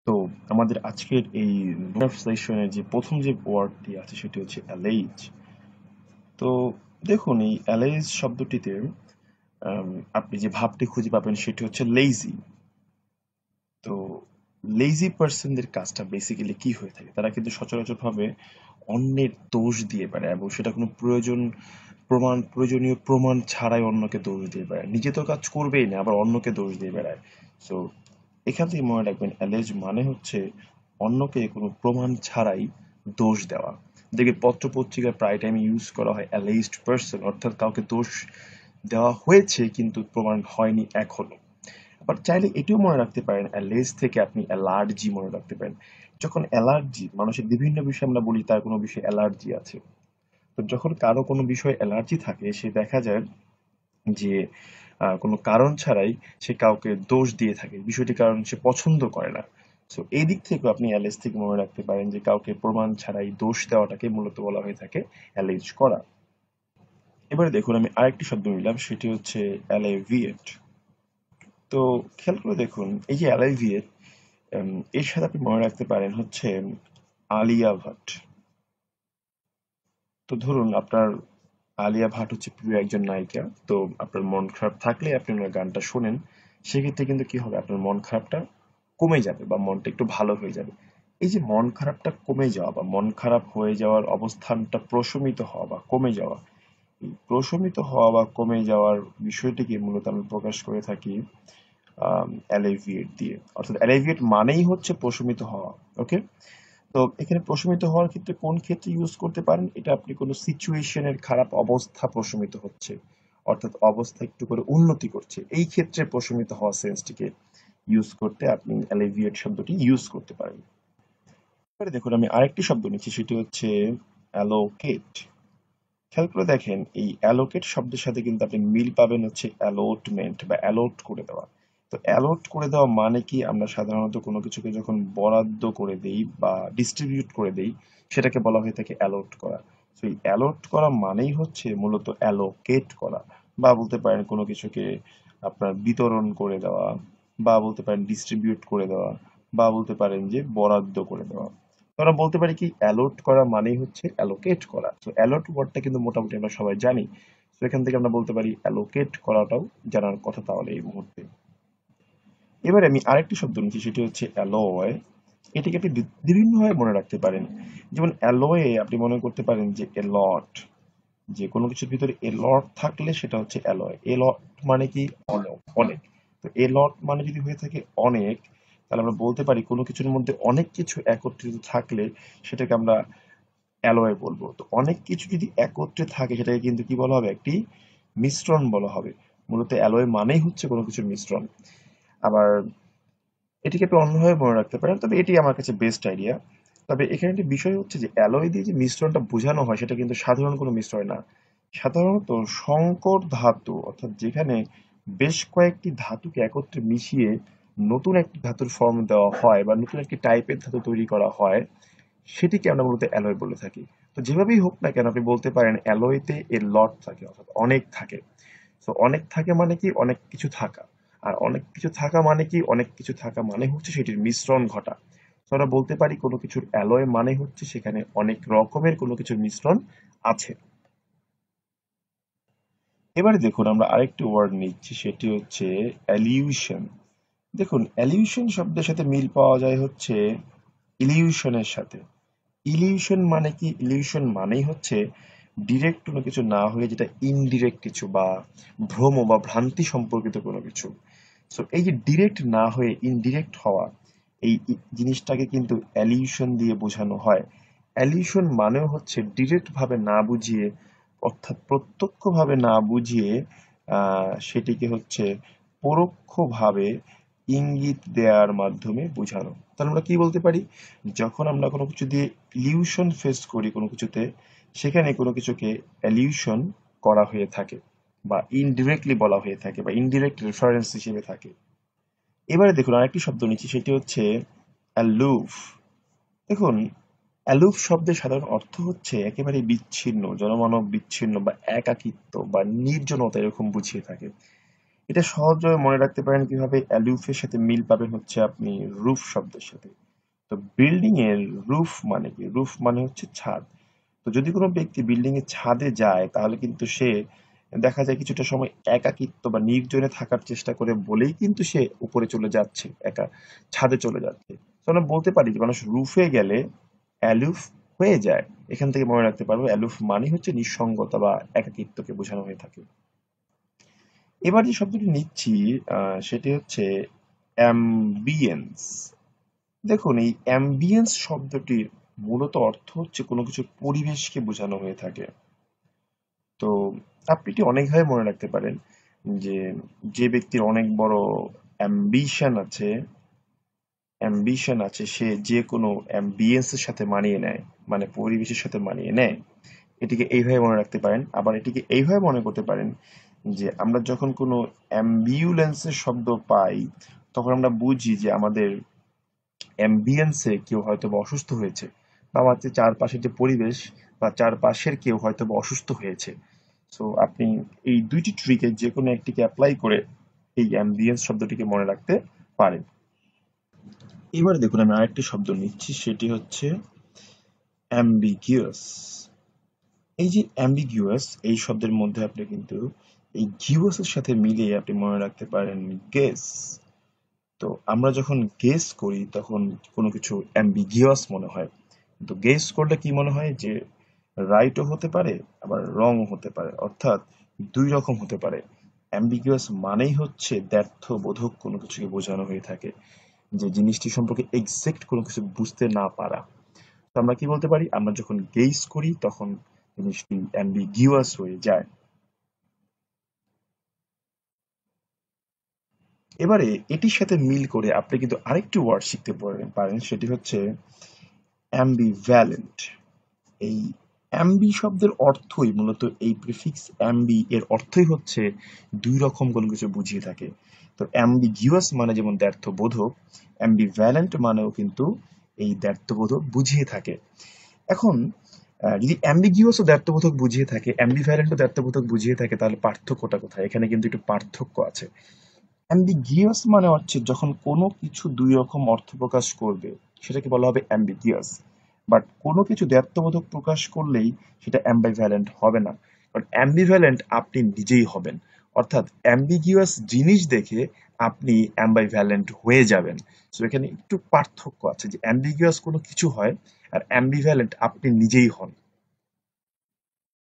তো আমাদের আজকের এই সেশনের যে প্রথম যে ওয়ার্ডটি আছে সেটি হচ্ছে অ্যালেইজ। তো দেখুন এই অ্যালেইজ শব্দটিতে আপনি যে ভাবটি খুঁজে পাবেন সেটি হচ্ছে লেজি। তো লেজি পার্সনদের কাজটা বেসিক্যালি কি হয়ে থাকে, তারা কিন্তু সচরাচরভাবে অন্যের দোষ দিয়ে বেড়ায় এবং সেটা কোনো প্রয়োজনীয় প্রমাণ ছাড়াই অন্যকে দোষ দিয়ে বেড়ায়। নিজে তো কাজ করবেই না, আবার অন্যকে দোষ দিয়ে বেড়ায়। সো এখান থেকে মনে রাখবেন অ্যালেজ মানে হচ্ছে অন্যকে কোনো প্রমাণ ছাড়াই দোষ দেওয়া। দেখবে পত্র পত্রিকায় প্রায় টাইম ইউজ করা হয় অ্যালেজড পার্সন, অর্থাৎ কাউকে দোষ দেওয়া হয়েছে কিন্তু প্রমাণ হয়নি এখনো। আবার চাইলে এটিও মনে রাখতে পারেন অ্যালেজ থেকে আপনি অ্যালার্জি মনে রাখতে পারেন। যখন অ্যালার্জি, মানুষের বিভিন্ন বিষয়ে আমরা বলি তার কোনো বিষয়ে অ্যালার্জি আছে। তো যখন কারো কোনো বিষয়ে অ্যালার্জি থাকে সে দেখা যায় যে কোনো কারণ ছাড়াই সে কাউকে দোষ দিয়ে থাকে, বিষয়টি কারণ সে পছন্দ করে না। সো এই দিক থেকে আপনি অ্যালেজ থেকে মনে রাখতে পারেন যে কাউকে প্রমাণ ছাড়াই দোষ দেওয়াটাকে মূলত বলা হয়ে থাকে অ্যালেজ করা। এবারে দেখুন আমি আরেকটি শব্দ নিলাম, সেটি হচ্ছে অ্যালেভিয়েট। তো খেয়াল করে দেখুন এই যে অ্যালেভিয়েট, এর সাথে আপনি মনে রাখতে পারেন হচ্ছে আলিয়া ভাট। তো ধরুন আপনার আলিয়া ভাট হচ্ছে প্রিয় একজন নায়িকা। তো আপনার মন খারাপ থাকলে আপনি ওনার গানটা শোনেন, সেক্ষেত্রে কিন্তু কি হবে, আপনার মন খারাপটা কমে যাবে বা মনটা একটু ভালো হয়ে যাবে। এই যে মন খারাপটা কমে যাওয়া বা মন খারাপ হয়ে যাওয়ার অবস্থানটা প্রশমিত হওয়া বা কমে যাওয়া, এই প্রশমিত হওয়া বা কমে যাওয়ার বিষয়টিকে মূলত আমি প্রকাশ করে থাকি অ্যালেভিয়েট দিয়ে। অর্থাৎ অ্যালেভিয়েট মানেই হচ্ছে প্রশমিত হওয়া। ওকে, তো এখানে প্রশমিত হওয়ার ক্ষেত্রে কোন ক্ষেত্রে ইউজ করতে পারেন, এটা আপনি কোনো সিচুয়েশনের খারাপ অবস্থা প্রশমিত হচ্ছে, অর্থাৎ অবস্থা একটু করে উন্নতি করছে, এই ক্ষেত্রে প্রশমিত হওয়া সেন্সটিকে ইউজ করতে আপনি অ্যালিভিয়েট শব্দটি ইউজ করতে পারেন। এবারে দেখুন আমি আরেকটি শব্দ নিচ্ছি, সেটি হচ্ছে অ্যালোকেট। খেয়াল করে দেখেন এই অ্যালোকেট শব্দের সাথে কিন্তু আপনি মিল পাবেন হচ্ছে অ্যালটমেন্ট বা অ্যালট করে দেওয়া। তো অ্যালট করে দেওয়া মানে কি, আমরা সাধারণত কোনো কিছুকে যখন বরাদ্দ করে দেই বা ডিস্ট্রিবিউট করে দেই সেটাকে বলা হয়ে থাকে অ্যালট করা। তো এই অ্যালট করা মানেই হচ্ছে মূলত অ্যালোকেট করা, বা বলতে পারেন কোনো কিছুকে আপনার বিতরণ করে দেওয়া, বা বলতে পারেন ডিস্ট্রিবিউট করে দেওয়া, বা বলতে পারেন যে বরাদ্দ করে দেওয়া। আমরা বলতে পারি কি অ্যালট করা মানেই হচ্ছে অ্যালোকেট করা। তো অ্যালট ওয়ার্ডটা কিন্তু মোটামুটি আমরা সবাই জানি। তো এখান থেকে আমরা বলতে পারি অ্যালোকেট করাটাও জানার কথা তাহলে এই মুহূর্তে। এবারে আমি আরেকটি শব্দ নিচ্ছি, সেটি হচ্ছে অ্যালয়। এটিকে আপনি বিভিন্নভাবে মনে রাখতে পারেন। যেমন অ্যালয়ে আপনি মনে করতে পারেন যে এলট, যে কোনো কিছুর ভিতরে এলট থাকলে সেটা হচ্ছে অ্যালয়। এলট মানে কি, অনেক। তো এলট মানে যদি হয়ে থাকে অনেক, তাহলে আমরা বলতে পারি কোনো কিছুর মধ্যে অনেক কিছু একত্রিত থাকলে সেটাকে আমরা অ্যালয় বলবো। তো অনেক কিছু যদি একত্রে থাকে সেটাকে কিন্তু কি বলা হবে, একটি মিশ্রণ বলা হবে। মূলত অ্যালয় মানেই হচ্ছে কোনো কিছুর মিশ্রণ। আবার এটিকে আপনি অন্যভাবে মনে রাখতে পারেন, তবে এটি আমার কাছে বেস্ট আইডিয়া। তবে এখানে একটি বিষয় হচ্ছে যে অ্যালয় দিয়ে যে মিশ্রণটা বোঝানো হয় সেটা কিন্তু সাধারণ কোনো মিশ্রণ না। সাধারণত সংকর ধাতু, অর্থাৎ যেখানে বেশ কয়েকটি ধাতুকে একত্রে মিশিয়ে নতুন একটি ধাতুর ফর্ম দেওয়া হয় বা নতুন একটি টাইপের ধাতু তৈরি করা হয়, সেটিকে আমরা মূলত অ্যালয় বলে থাকি। তো যেভাবেই হোক না কেন আপনি বলতে পারেন অ্যালয়তে এর লট থাকে, অর্থাৎ অনেক থাকে। তো অনেক থাকে মানে কি, অনেক কিছু থাকা। আর অনেক কিছু থাকা মানে কি, অনেক কিছু থাকা মানে হচ্ছে সেটির মিশ্রণ ঘটা। তো আমরা বলতে পারি কোনো কিছুর অ্যালয় মানে হচ্ছে সেখানে অনেক রকমের কোনো কিছুর মিশ্রণ আছে। এবারে দেখুন আমরা আরেকটি ওয়ার্ড নিচ্ছি, সেটি হচ্ছে অ্যালিউশন। দেখুন অ্যালিউশন শব্দের সাথে মিল পাওয়া যায় হচ্ছে ইলিউশনের সাথে। ইলিউশন মানে কি, ইলিউশন মানেই হচ্ছে ডিরেক্ট কোনো কিছু না হয়ে যেটা ইনডিরেক্ট কিছু বা ভ্রম বা ভ্রান্তি সম্পর্কিত কোনো কিছু। সো এই যে ডিরেক্ট না হয়ে ইনডিরেক্ট হওয়া, এই জিনিসটাকে কিন্তু অ্যালিউশন দিয়ে বোঝানো হয়। অ্যালিউশন মানেও হচ্ছে ডিরেক্ট ভাবে না বুঝিয়ে, অর্থাৎ প্রত্যক্ষভাবে না বুঝিয়ে সেটিকে হচ্ছে পরোক্ষভাবে ইঙ্গিত দেওয়ার মাধ্যমে বোঝানো। তাহলে আমরা কি বলতে পারি, যখন আমরা কোনো কিছু দিয়ে ইলিউশন ফেস করি কোনো কিছুতে, সেখানে কোনো কিছুকে অ্যালিউশন করা হয়ে থাকে বা ইনডিরেক্টলি বলা হয়ে থাকে বা ইনডিরেক্ট রেফারেন্স হিসেবে থাকে। এবারে দেখুন আরেকটি শব্দ নিচ্ছি, সেটি হচ্ছে অ্যালুফ। দেখুন অ্যালুফ শব্দের সাধারণ অর্থ হচ্ছে একেবারে বিচ্ছিন্ন, জনমানব বিচ্ছিন্ন বা একাকিত্ব বা নির্জনতা এরকম বুঝিয়ে থাকে। এটা সহজভাবে মনে রাখতে পারেন কিভাবে, অ্যালুফের সাথে মিল পাবেন হচ্ছে আপনি রুফ শব্দের সাথে। তো বিল্ডিং এর রুফ মানে কি? রুফ মানে হচ্ছে ছাদ। তো যদি কোনো ব্যক্তি বিল্ডিং এর ছাদে যায় তাহলে কিন্তু সে দেখা যায় কিছুটা সময় একাকিত্ব বা নির্জনে থাকার চেষ্টা করে বলেই কিন্তু সে উপরে চলে যাচ্ছে, একা ছাদে চলে যাচ্ছে। তো আমরা বলতে পারি যে মানুষ রুফে গেলে অ্যালুফ হয়ে যায়। এখান থেকে মনে রাখতে পারবো অ্যালুফ মানে হচ্ছে নিঃসঙ্গতা বা একাকিত্বকে বোঝানো হয়ে থাকে। এবার যে শব্দটি নিচ্ছি সেটি হচ্ছে অ্যাম্বিয়েন্স। দেখুন এই অ্যাম্বিয়েন্স শব্দটির মূলত অর্থ হচ্ছে কোনো কিছুর পরিবেশকে বোঝানো হয়ে থাকে। তো আপনি এটি অনেকভাবে মনে রাখতে পারেন যে যে ব্যক্তির অনেক বড় অ্যাম্বিশন আছে সে যে কোনো অ্যাম্বিয়েন্সের সাথে মানিয়ে নেয়, মানে পরিবেশের সাথে মানিয়ে নেয়। এটিকে এইভাবে মনে রাখতে পারেন। আবার এটিকে এইভাবে মনে করতে পারেন যে আমরা যখন কোনো অ্যাম্বিউলেন্সের শব্দ পাই তখন আমরা বুঝি যে আমাদের অ্যাম্বিয়েন্সে কেউ হয়তো বা অসুস্থ হয়েছে, বা আমাদের চারপাশের যে পরিবেশ বা চারপাশের কেউ হয়তো বা অসুস্থ হয়েছে। সো আপনি এই দুইটি ট্রিকে যে কোনো একটিকে অ্যাপ্লাই করে এই অ্যাম্বিয়েন্স শব্দটিকে মনে রাখতে পারেন। এবার দেখুন আমি আরেকটি শব্দ নিচ্ছি, সেটি হচ্ছে অ্যাম্বিগিয়াস। এই যে অ্যাম্বিগিয়াস এই শব্দের মধ্যে আপনি কিন্তু এই গিউয়াসের সাথে মিলিয়ে আপনি মনে রাখতে পারেন গেস। তো আমরা যখন গেস করি তখন কোনো কিছু অ্যাম্বিগিয়াস মনে হয়, কিন্তু গেস করলে কি মনে হয় যে রাইটও হতে পারে আবার রংও হতে পারে, অর্থাৎ দুই রকম হতে পারে। অ্যাম্বিগিয়াস মানেই হচ্ছে দ্ব্যর্থবোধক কোনো কিছুকে বোঝানো হয়ে থাকে, যে জিনিসটি সম্পর্কে এক্সাক্ট কোনো কিছু বুঝতে না পারা। তো আমরা কি বলতে পারি, আমরা যখন গেস করি তখন জিনিসটি অ্যাম্বিগিয়াস হয়ে যায়। এবারে এটির সাথে মিল করে আপনি কিন্তু আরেকটি ওয়ার্ড শিখতে পারেন, সেটি হচ্ছে অ্যাম্বিভ্যালেন্ট। এই অ্যাম্বি শব্দের অর্থই মূলত এই প্রিফিক্স অ্যাম্বি এর অর্থই হচ্ছে দুই রকম কোনো কিছু বুঝিয়ে থাকে। তো অ্যাম্বিগিউয়াস মানে যেমন দ্ব্যর্থবোধক, অ্যাম্বিভ্যালেন্ট মানেও কিন্তু এই দ্ব্যর্থবোধক বুঝিয়ে থাকে। এখন যদি অ্যাম্বিগিউয়াস ও দ্ব্যর্থবোধক বুঝিয়ে থাকে, অ্যাম্বিভ্যালেন্ট ও দ্ব্যর্থবোধক বুঝিয়ে থাকে, তাহলে পার্থক্যটা কোথায়? এখানে কিন্তু একটু পার্থক্য আছে। অ্যাম্বিগিয়াস মানে হচ্ছে যখন কোনো কিছু দুই রকম অর্থ প্রকাশ করবে সেটাকে বলা হবে অ্যাম্বিগিয়াস। বাট কোনো কিছু দ্ব্যর্থবোধক প্রকাশ করলেই সেটা অ্যাম্বিভ্যালেন্ট হবে না, কারণ অ্যাম্বিভ্যালেন্ট আপনি নিজেই হবেন। অর্থাৎ অ্যাম্বিগিয়াস জিনিস দেখে আপনি অ্যাম্বিভ্যালেন্ট হয়ে যাবেন। সো এখানে একটু পার্থক্য আছে, যে অ্যাম্বিগিয়াস কোনো কিছু হয় আর অ্যাম্বিভ্যালেন্ট আপনি নিজেই হন।